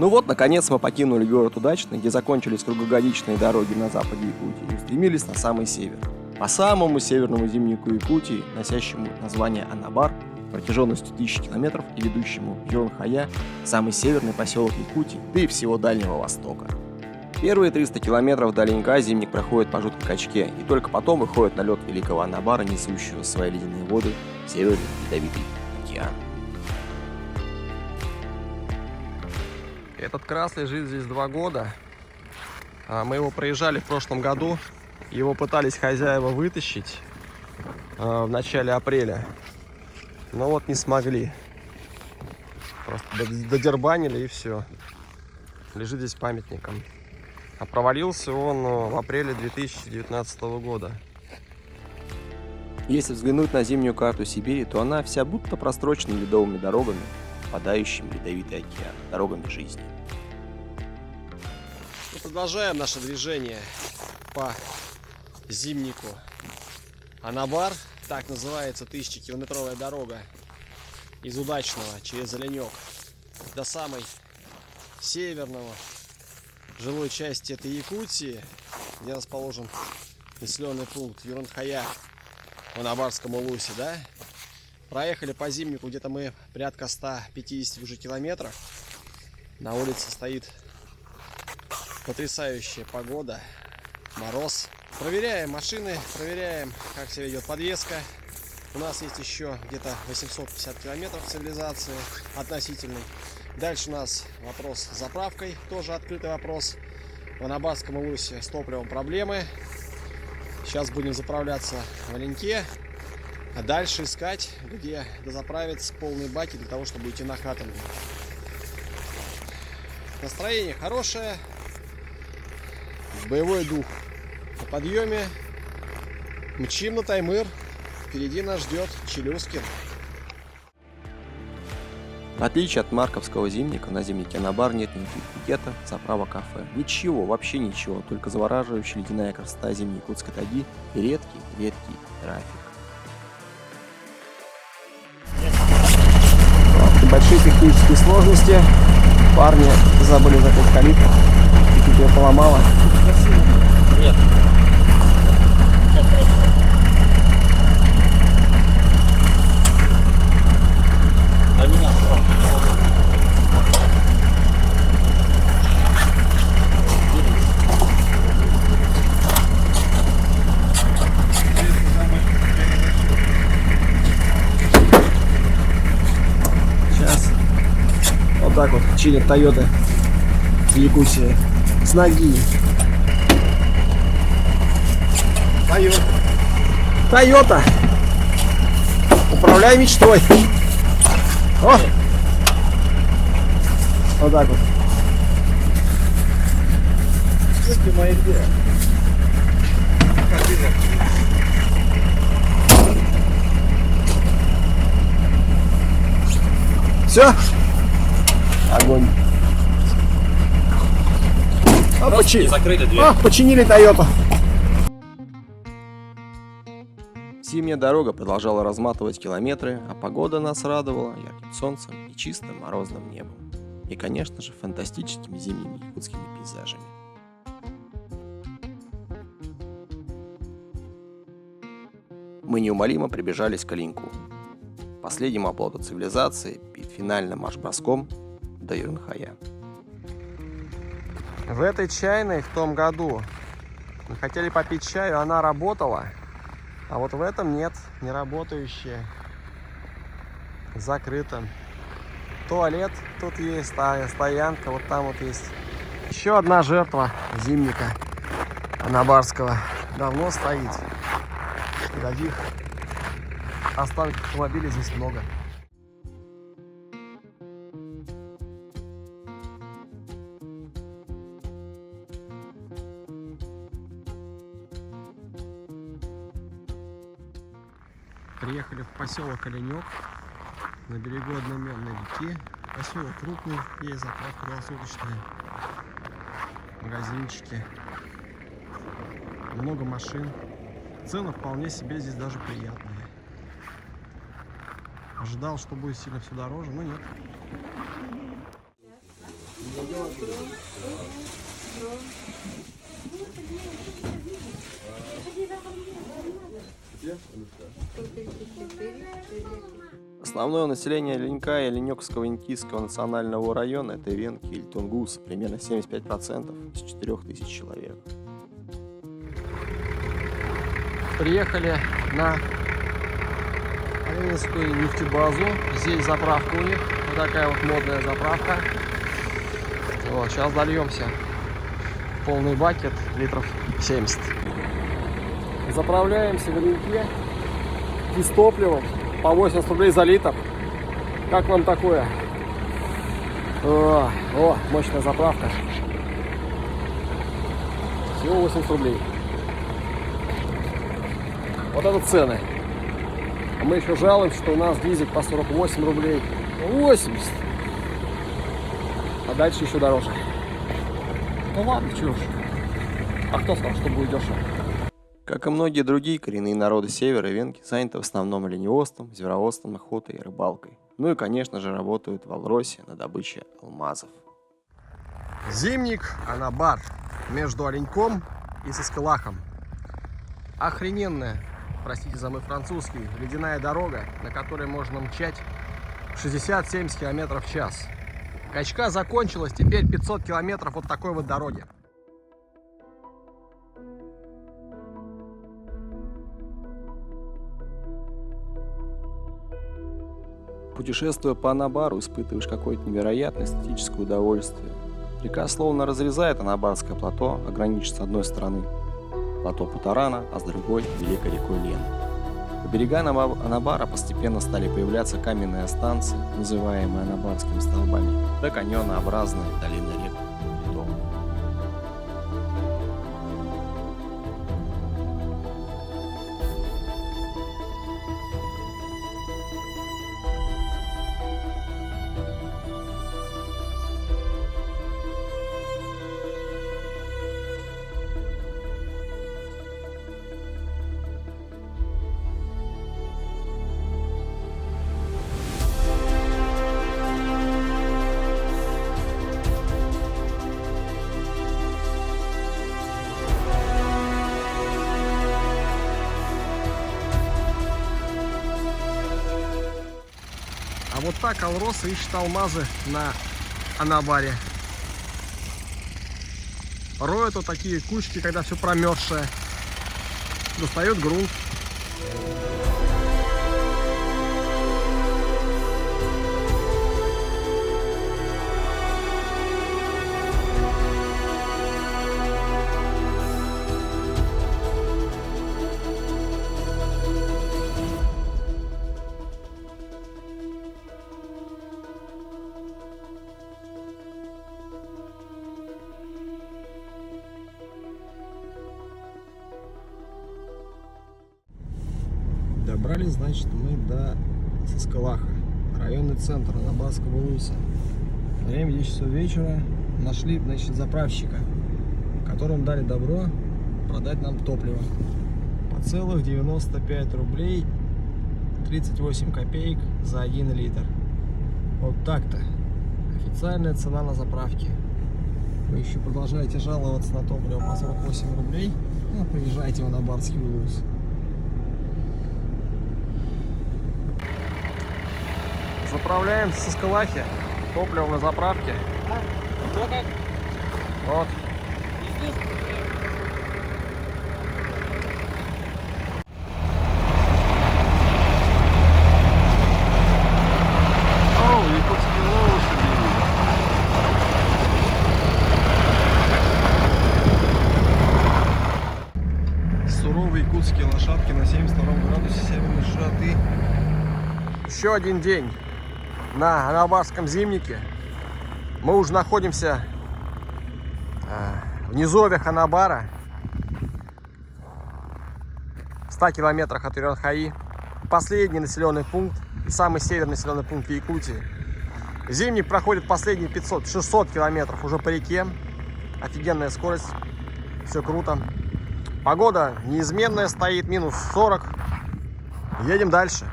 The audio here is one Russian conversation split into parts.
Ну вот, наконец мы покинули город Удачный, где закончились круглогодичные дороги на западе Якутии, и устремились на самый север. По самому северному зимнику Якутии, носящему название Анабар, протяженностью 1000 километров и ведущему в Юрунхая, самый северный поселок Якутии, да и всего Дальнего Востока. Первые 300 километров до Оленька зимник проходит по жуткой качке, и только потом выходит на лед Великого Анабара, несущего свои ледяные воды в Северный Ледовитый океан. Этот крас лежит здесь 2 года. Мы его проезжали в прошлом году. Его пытались хозяева вытащить в начале апреля. Но вот не смогли. Просто додербанили и все. Лежит здесь памятником. А провалился он в апреле 2019 года. Если взглянуть на зимнюю карту Сибири, то она вся будто прострочена ледовыми дорогами, впадающими в Ледовитый океан, дорогами жизни. Мы продолжаем наше движение по зимнику Анабар. Так называется 1000-километровая дорога из Удачного через Оленек до самой северного жилой части этой Якутии, где расположен населенный пункт Юрунхая в Анабарском улусе, да? Проехали по зимнику где-то мы порядка 150 уже километров. На улице стоит потрясающая погода, мороз. Проверяем машины, проверяем, как себя ведет подвеска. У нас есть еще где-то 850 километров цивилизации относительной. Дальше у нас вопрос с заправкой, тоже открытый вопрос. В Анабарском улусе с топливом проблемы. Сейчас будем заправляться в Оленьке, а дальше искать, где дозаправиться полные баки для того, чтобы идти на Хатангу. Настроение хорошее, боевой дух на подъеме. Мчим на Таймыр. Впереди нас ждет Челюскин. В отличие от марковского зимника, на зимнике Анабар нет никаких пикетов, заправок, кафе. Ничего, вообще ничего, только завораживающая ледяная красота зимней якутской тайги и редкий трафик. Большие технические сложности. Парни забыли закрыть калитку. Чуть-чуть ее поломало. Нет. Так вот чинят Тойоты в Якутии с ноги. Тойота. Управляй мечтой. О! Вот так вот. Мои где? Все. Огонь. Починили Тойоту. Зимняя дорога продолжала разматывать километры, а погода нас радовала ярким солнцем и чистым морозным небом. И, конечно же, фантастическими зимними якутскими пейзажами. Мы неумолимо приближались к Оленьку, последнему оплоту цивилизации, перед финальным марш-броском до Юрунхая. В этой чайной в том году мы хотели попить чаю, она работала, а вот в этом нет, не работающая, закрыта. Туалет тут есть, стоянка вот там вот есть. Еще одна жертва зимника Анабарского давно стоит. Таких останков автомобилей здесь много. Приехали в поселок Оленек на берегу одноименной реки. Поселок крупный, есть заправка круглосуточная, магазинчики, много машин. Цены вполне себе здесь даже приятные. Ожидал, что будет сильно все дороже, но нет. Основное население Оленька и Оленёкского-Инкийского национального района – это венки или тунгусы, примерно 75% из 4000 человек. Приехали на Оленинскую нефтебазу. Здесь заправка у них. Вот такая вот модная заправка. Вот, сейчас дольемся. Полный бакет, литров 70. Заправляемся в Оленьке и с топливом по 80 рублей за литр. Как вам такое? О, мощная заправка. Всего 80 рублей. Вот это цены. А мы еще жалуемся, что у нас дизель по 48 рублей. 80. А дальше еще дороже. Ну ладно, чушь. А кто сказал, что будет дешево? Как и многие другие коренные народы севера, венки заняты в основном оленеводством, звероводством, охотой и рыбалкой. Ну и, конечно же, работают в Алросе на добыче алмазов. Зимник Анабар между Оленьком и Саскалахом. Охрененная, простите за мой французский, ледяная дорога, на которой можно мчать 60-70 км в час. Качка закончилась, теперь 500 километров вот такой вот дороги. Путешествуя по Анабару, испытываешь какое-то невероятное эстетическое удовольствие. Река словно разрезает Анабарское плато, ограничив с одной стороны плато Путарана, а с другой – великой рекой Леной. По берегам Анабара постепенно стали появляться каменные станции, называемые анабарскими столбами, да каньонообразные долины рек и притоков. А вот так Алрос ищет алмазы на Анабаре. Роют вот такие кучки, когда все промерзшее. Достают грунт. Добрались, значит, мы до Саскалаха, районный центр Анабарского улуса. Время 10 часов вечера. Нашли, значит, заправщика, которому дали добро продать нам топливо по целых 95 рублей 38 копеек за 1 литр. Вот так-то. Официальная цена на заправке. Вы еще продолжаете жаловаться на топливо по 48 рублей. Ну, приезжайте в Анабарский улус. Заправляем в Саскалахе. Топливо на заправке. Вот. О, якутские лошади. Суровые якутские лошадки на 72 градусе северной широты. Еще один день на Анабарском зимнике. Мы уже находимся в низовьях Анабара, в 100 километрах от Уренхаи. Последний населенный пункт и самый северный населенный пункт в Якутии. Зимник проходит последние 500-600 километров уже по реке. Офигенная скорость, все круто. Погода неизменная стоит, минус 40. Едем дальше.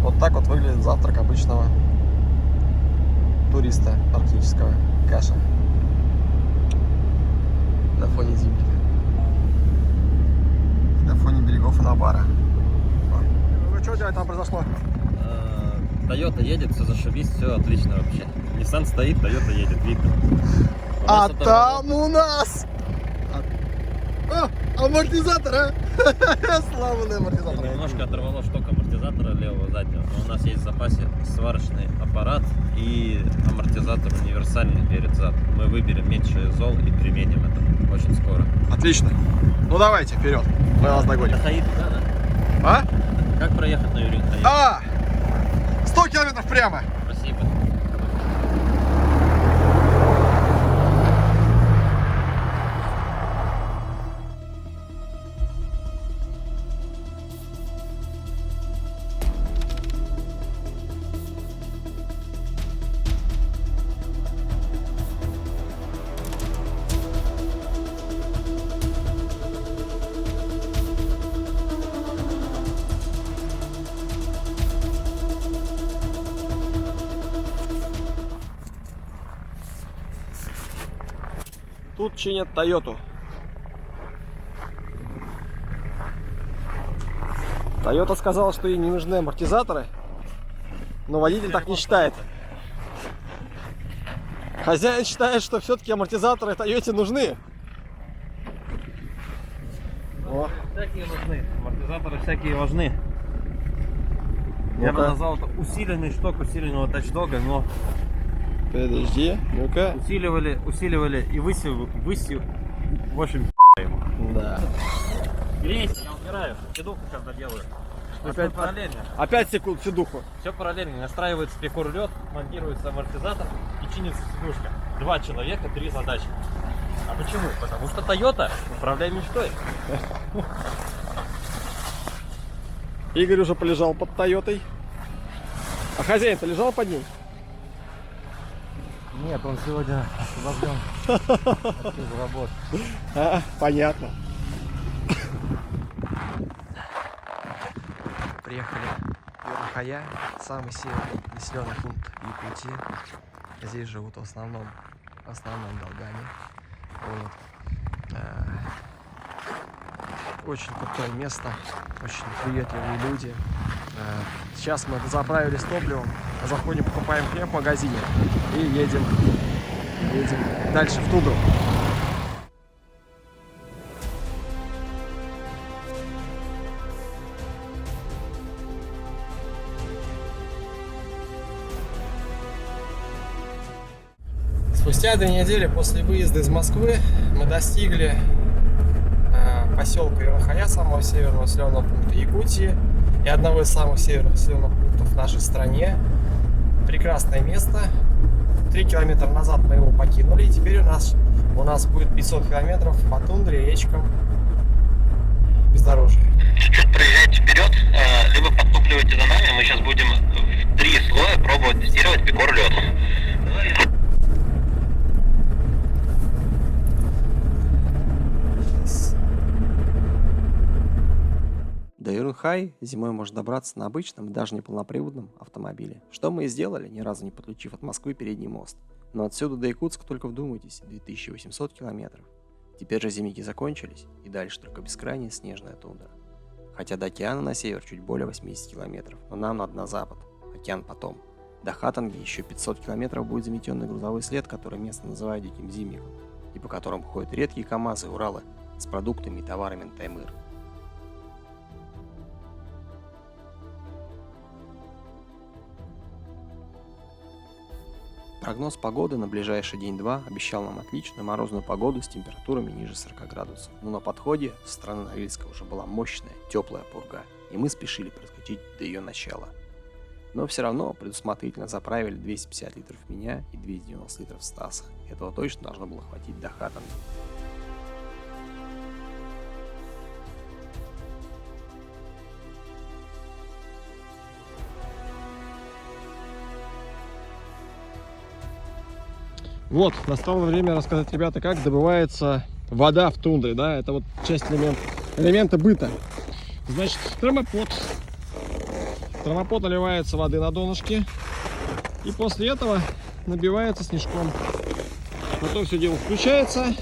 Вот так вот выглядит завтрак обычного туриста арктического. Каша. На фоне зимника. На фоне берегов Анабара. Ну что, дядя, там произошло? Toyota едет, все зашибись, все отлично вообще. Nissan стоит, Toyota едет, видно. А там у нас амортизатор, а? Славный амортизатор. Немножко оторвало шток амортизатора левого заднего, но у нас есть в запасе сварочный аппарат и амортизатор универсальный перед зад. Мы выберем меньше зол и применим это очень скоро. Отлично. Ну давайте, вперед. Мы вас догоним. Хаид, да? А? Как проехать на Юрий Хаид? 100 километров прямо. Спасибо. Тут чинят Тойоту. Тойота сказала, что ей не нужны амортизаторы, но водитель так не считает. Хозяин считает, что все-таки амортизаторы Тойоте нужны. О. Всякие нужны. Амортизаторы всякие важны. Я бы Ну-ка. назвал это усиленный шток усиленного тачдога, но Подожди, ну-ка. усиливали и высив, в общем, ему. Да. Грейся, я убираю, сидуху сейчас доделаю. Опять параллельно. Опять секунд сидуху. Все параллельно. Настраивается прикор лед, монтируется амортизатор и чинится сидушка. 2 человека, 3 задачи. А почему? Потому что Toyota управляй мечтой. Игорь уже полежал под Тойотой. А хозяин-то лежал под ним? Нет, он сегодня освобожден от работы. Понятно. Приехали в Юрхая, самый северный населенный пункт Якутии. Здесь живут в основном долгами. Вот. Очень крутое место, очень приветливые люди. Сейчас мы заправились топливом, заходим, покупаем хлеб в магазине и едем дальше в тундру. Спустя 2 недели после выезда из Москвы мы достигли поселка Юрхая, самого северного населенного пункта Якутии и одного из самых северных населенных пунктов в нашей стране. Прекрасное место. 3 километра назад мы его покинули, и теперь у нас будет 500 километров по тундре, речкам, бездорожье. Чуть-чуть проезжайте вперед, либо подтупливайте за нами. Мы сейчас будем в 3 слоя пробовать тестировать пикор лед. До Юрхай зимой можно добраться на обычном и даже не полноприводном автомобиле. Что мы и сделали, ни разу не подключив от Москвы передний мост. Но отсюда до Якутска, только вдумайтесь, 2800 километров. Теперь же зимники закончились, и дальше только бескрайняя снежная тундра. Хотя до океана на север чуть более 80 километров, но нам надо на запад, океан потом. До Хатанги еще 500 километров будет заметенный грузовой след, который местно называют Диким Зимником, и по которому ходят редкие КАМАЗы и Уралы с продуктами и товарами на Таймыр. Прогноз погоды на ближайший день-два обещал нам отличную морозную погоду с температурами ниже 40 градусов. Но на подходе со стороны Норильска уже была мощная, теплая пурга, и мы спешили проскочить до ее начала. Но все равно предусмотрительно заправили 250 литров меня и 290 литров Стаса. Этого точно должно было хватить до Хатанги. Вот, настало время рассказать, ребята, как добывается вода в тундре, да, это вот часть элемента быта. Значит, термопот. В термопот наливается воды на донышке, и после этого набивается снежком. Потом все дело включается,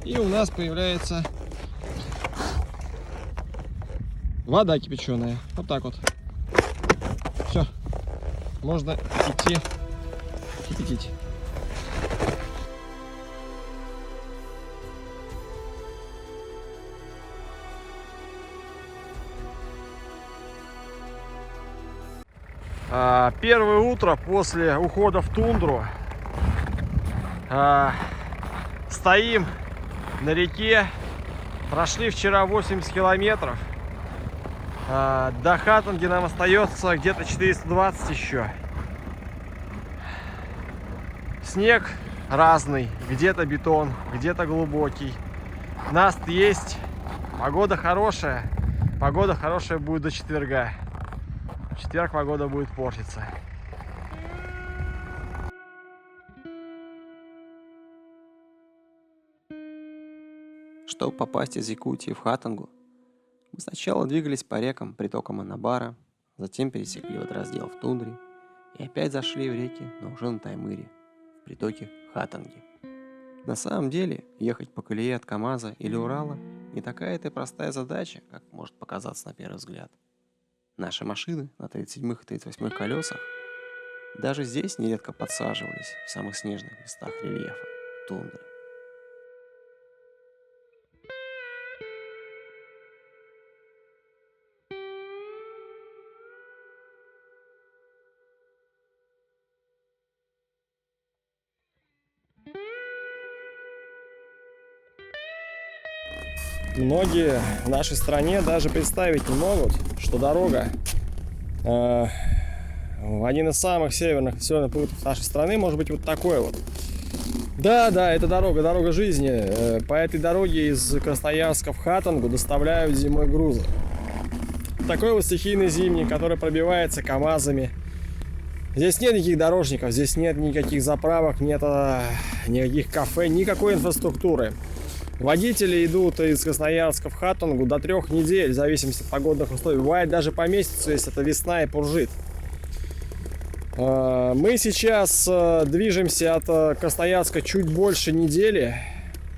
и у нас появляется вода кипяченая. Вот так вот. Все. Можно идти кипятить. Первое утро после ухода в тундру. Стоим на реке. Прошли вчера 80 километров. До Хатанги нам остается где-то 420 еще. Снег разный. Где-то бетон, где-то глубокий. Наст есть. Погода хорошая. Погода хорошая будет до четверга. В четверг погода будет портиться. Чтобы попасть из Якутии в Хатангу, мы сначала двигались по рекам притокам Анабара, затем пересекли водораздел в тундре и опять зашли в реки, но уже на Таймыре, в притоке Хатанги. На самом деле, ехать по колее от КамАЗа или Урала не такая-то и простая задача, как может показаться на первый взгляд. Наши машины на 37-х и 38-х колесах даже здесь нередко подсаживались в самых снежных местах рельефа тундры. Многие в нашей стране даже представить не могут, что дорога в один из самых северных населенных пунктов нашей страны может быть вот такой вот. Да, это дорога жизни. По этой дороге из Красноярска в Хатангу доставляют зимой грузы. Такой вот стихийный зимний, который пробивается КамАЗами. Здесь нет никаких дорожников, здесь нет никаких заправок, нет никаких кафе, никакой инфраструктуры. Водители идут из Красноярска в Хатангу до 3 недель, в зависимости от погодных условий. Бывает даже по месяцу, если это весна и пуржит. Мы сейчас движемся от Красноярска чуть больше недели.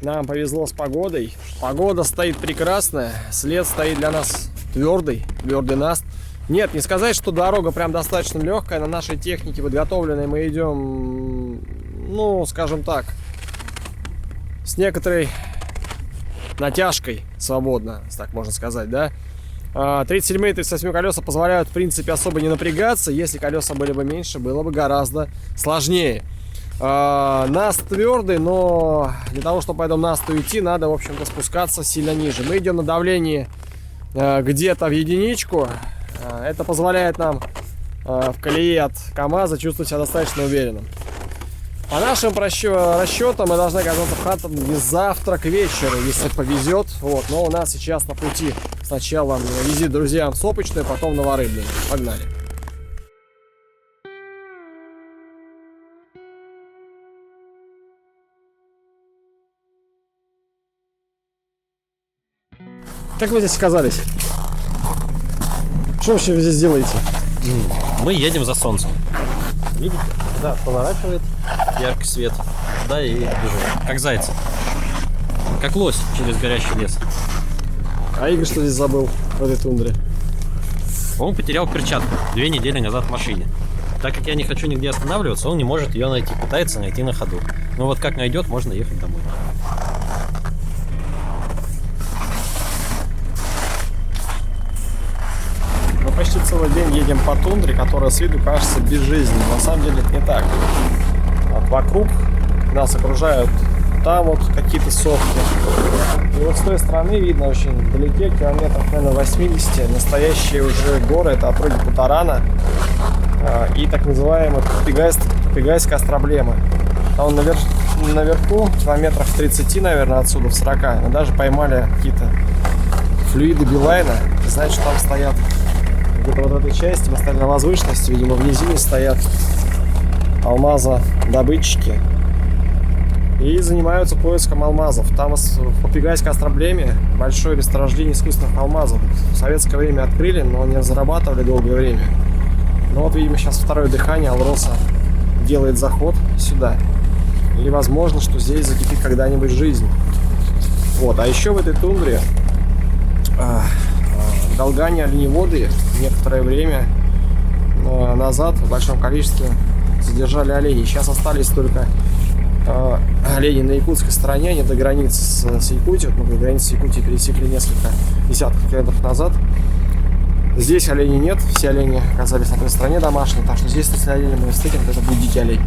Нам повезло с погодой. Погода стоит прекрасная, след стоит для нас твердый наст. Нет, не сказать, что дорога прям достаточно легкая. На нашей технике подготовленной мы идем, ну, скажем так, с некоторой натяжкой свободно, так можно сказать, да. 37 и 38 колеса позволяют, в принципе, особо не напрягаться. Если колеса были бы меньше, было бы гораздо сложнее. Наст твердый, но для того, чтобы по этому насту идти, надо, в общем-то, спускаться сильно ниже. Мы идем на давлении где-то в единичку. Это позволяет нам в колее от КамАЗа чувствовать себя достаточно уверенным. По нашим расчетам мы должны оказаться в Хатанге завтра к вечеру, если повезет. Вот. Но у нас сейчас на пути сначала визит друзьям в Сопочную, потом в Новорыбную. Погнали. Как вы здесь оказались? Что вообще вы здесь делаете? Мы едем за солнцем. Видите? Да, поворачивает яркий свет. Да, и бежим. Как зайцы. Как лось через горящий лес. А Игорь что здесь забыл в этой тундре? Он потерял перчатку 2 недели назад в машине. Так как я не хочу нигде останавливаться, он не может ее найти. Пытается найти на ходу. Но вот как найдет, можно ехать домой. Почти целый день едем по тундре, которая с виду кажется безжизненной. На самом деле это не так. Вокруг нас окружают там вот какие-то сопки. И вот с той стороны видно очень вдалеке, километров, наверное, 80, настоящие уже горы. Это отроги Путарана и так называемая Пегайская остроблема. Там наверху, километров 30, наверное, отсюда, в 40, мы даже поймали какие-то флюиды Билайна. Значит, там стоят где-то вот в этой части, мы стояли на возвышенности, видимо, в низине стоят алмазодобытчики и занимаются поиском алмазов. Там в Пегайской остроблеме большое месторождение искусственных алмазов. В советское время открыли, но не зарабатывали долгое время. Но вот, видимо, сейчас второе дыхание Алроса делает заход сюда. Или возможно, что здесь закипит когда-нибудь жизнь. Вот. А еще в этой тундре долгане оленеводы некоторое время назад в большом количестве задержали оленей. Сейчас остались только олени на якутской стороне, они до границы с Якутией, до границы Якутии пересекли несколько десятков километров назад. Здесь оленей нет, все олени оказались на той стороне домашние, так что здесь, если олени мы встретим, то это будет дикий олень.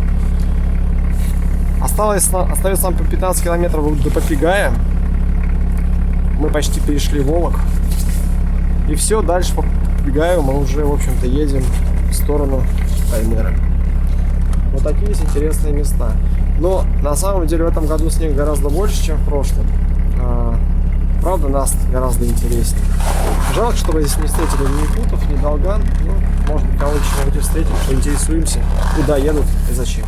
Остается нам по 15 километров до Попегая. Мы почти перешли Волок. И все, дальше по Попегаю мы уже, в общем-то, едем в сторону Аймыры. Вот такие есть интересные места. Но на самом деле в этом году снег гораздо больше, чем в прошлом. Правда, нас гораздо интереснее. Жалко, что мы здесь не встретили ни якутов, ни долган. Ну, может быть, кого-нибудь встретим, поинтересуемся, куда едут и зачем.